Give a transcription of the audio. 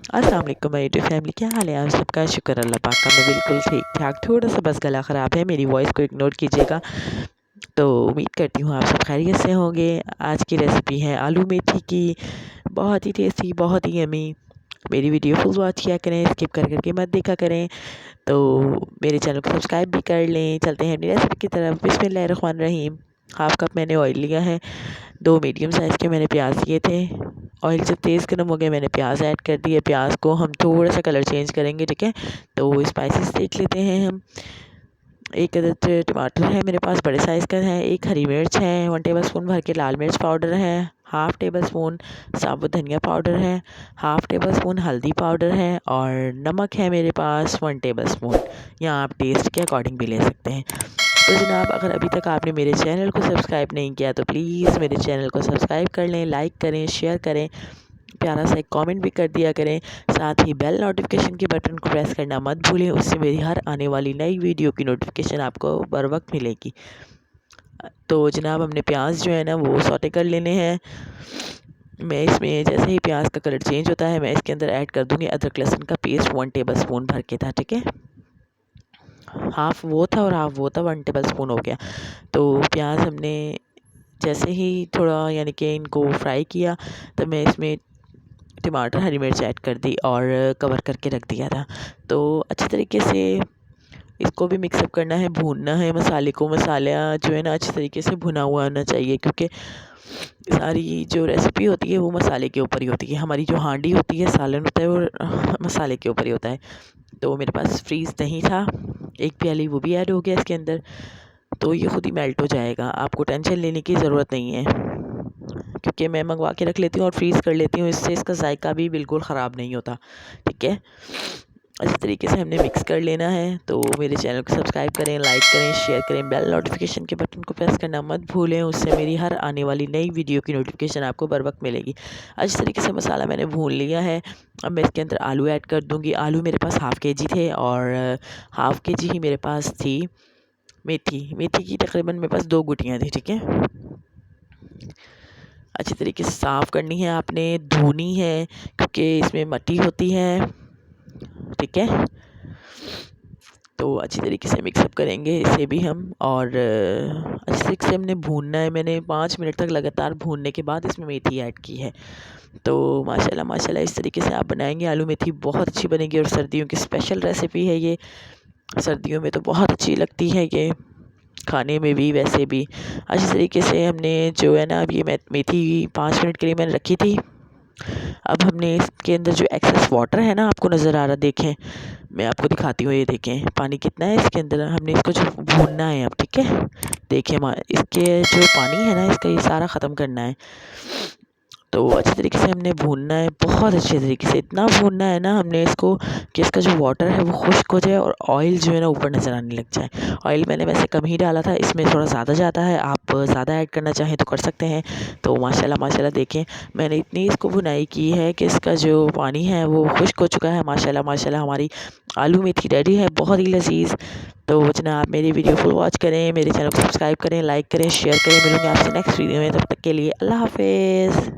अस्सलाम वालेकुम my YouTube family, क्या हाल है आप सबका? शुक्र अल्लाह पाक का मैं बिल्कुल ठीक ठाक। थोड़ा सा बस गला ख़राब है, मेरी वॉइस को इग्नोर कीजिएगा। तो उम्मीद करती हूँ आप सब खैरियत से होंगे। आज की रेसिपी है आलू मेथी की, बहुत ही टेस्टी, बहुत ही यमी। मेरी वीडियो फुल वॉच किया करें, स्किप कर करके मत देखा करें। तो मेरे चैनल को सब्सक्राइब भी कर लें। चलते हैं अपनी रेसिपी की तरफ। बिस्मिल्लाहिर्रहमानिर्रहीम। हाफ़ कप मैंने ऑयल लिया है, 2 मीडियम साइज़ के मैंने प्याज लिए थे। ऑयल जब तेज़ गर्म हो गया मैंने प्याज ऐड कर दिए। प्याज को हम थोड़ा सा कलर चेंज करेंगे, ठीक है। तो स्पाइसेस देख लेते हैं हम। एक अदद टमाटर है मेरे पास, बड़े साइज़ का है। एक हरी मिर्च है, 1 टेबलस्पून भर के लाल मिर्च पाउडर है। हाफ़ टेबल स्पून साबुत धनिया पाउडर है। हाफ़ टेबल स्पून हल्दी पाउडर है और नमक है मेरे पास 1 टेबल स्पून, या आप टेस्ट के अकॉर्डिंग भी ले सकते हैं। तो जनाब, अगर अभी तक आपने मेरे चैनल को सब्सक्राइब नहीं किया तो प्लीज़ मेरे चैनल को सब्सक्राइब कर लें, लाइक करें, शेयर करें, प्यारा सा एक कमेंट भी कर दिया करें। साथ ही बेल नोटिफिकेशन के बटन को प्रेस करना मत भूलें, उससे मेरी हर आने वाली नई वीडियो की नोटिफिकेशन आपको बर वक्त मिलेगी। तो जनाब, हमने प्याज जो है ना वो सौटे कर लेने हैं। मैं इसमें जैसे ही प्याज का कलर चेंज होता है मैं इसके अंदर ऐड कर दूँगी अदरक लहसुन का पेस्ट, 1 टेबल स्पून भर के था, ठीक है। हाफ़ वो था और हाफ़ वो था, 1 टेबल स्पून हो गया। तो प्याज हमने जैसे ही थोड़ा यानी कि इनको फ्राई किया, तब मैं इसमें टमाटर, हरी मिर्च ऐड कर दी और कवर करके रख दिया था। तो अच्छी तरीके से इसको भी मिक्सअप करना है, भूनना है मसाले को। मसाला जो है ना अच्छी तरीके से भुना हुआ होना चाहिए, क्योंकि सारी जो रेसिपी होती है वो मसाले के ऊपर ही होती है। हमारी जो हांडी होती है, सालन होता है, वो मसाले के ऊपर ही होता है। तो मेरे पास फ्रीज़ दही था, 1 प्याली, वो भी ऐड हो गया इसके अंदर। तो ये खुद ही मेल्ट हो जाएगा, आपको टेंशन लेने की ज़रूरत नहीं है, क्योंकि मैं मंगवा के रख लेती हूँ और फ्रीज़ कर लेती हूँ। इससे इसका जायका भी बिल्कुल ख़राब नहीं होता, ठीक है। अच्छी तरीके से हमने मिक्स कर लेना है। तो मेरे चैनल को सब्सक्राइब करें, लाइक करें, शेयर करें, बेल नोटिफिकेशन के बटन को प्रेस करना मत भूलें, उससे मेरी हर आने वाली नई वीडियो की नोटिफिकेशन आपको बर वक्त मिलेगी। अच्छी तरीके से मसाला मैंने भून लिया है। अब मैं इसके अंदर आलू ऐड कर दूँगी। आलू मेरे पास हाफ़ के जी थे और हाफ़ के जी ही मेरे पास थी मेथी। मेथी की तकरीबन मेरे पास 2 गुटियाँ थी, ठीक है। अच्छी तरीके से साफ़ करनी है आपने, धोनी है, क्योंकि इसमें मट्टी होती है, ठीक है। तो अच्छी तरीके से मिक्सअप करेंगे इसे भी हम, और अच्छी तरीके से हमने भूनना है। मैंने 5 मिनट तक लगातार भूनने के बाद इसमें मेथी ऐड की है। तो माशाल्लाह माशाल्लाह इस तरीके से आप बनाएंगे आलू मेथी, बहुत अच्छी बनेगी। और सर्दियों की स्पेशल रेसिपी है ये, सर्दियों में तो बहुत अच्छी लगती है ये, खाने में भी वैसे भी। अच्छी तरीके से हमने जो है ना, अब ये मेथी 5 मिनट के लिए मैंने रखी थी। अब हमने इसके अंदर जो एक्सेस वाटर है ना, आपको नज़र आ रहा, देखें, मैं आपको दिखाती हूँ, ये देखें पानी कितना है इसके अंदर। हमने इसको जो भूनना है अब, ठीक है। देखें इसके जो पानी है ना, इसका ये सारा ख़त्म करना है। तो अच्छे तरीके से हमने भूनना है, बहुत अच्छे तरीके से। इतना भूनना है ना हमने इसको कि इसका जो वाटर है वो खुश्क हो जाए और ऑयल जो है ना ऊपर नज़र आने लग जाए। ऑयल मैंने वैसे कम ही डाला था, इसमें थोड़ा ज़्यादा जाता है, आप ज़्यादा ऐड करना चाहें तो कर सकते हैं। तो माशाल्लाह माशाल्लाह देखें, मैंने इतनी इसको भुनाई की है कि इसका जो पानी है वो खुश्क हो चुका है। माशाल्लाह माशाल्लाह हमारी आलू मेथी रेडी है, बहुत ही लज़ीज़। तो जनाब, मेरी वीडियो फुल वॉच करें, मेरे चैनल को सब्सक्राइब करें, लाइक करें, शेयर करें। मिलूँगी आपसे नेक्स्ट वीडियो में, तब तक के लिए अल्लाह हाफ़िज़।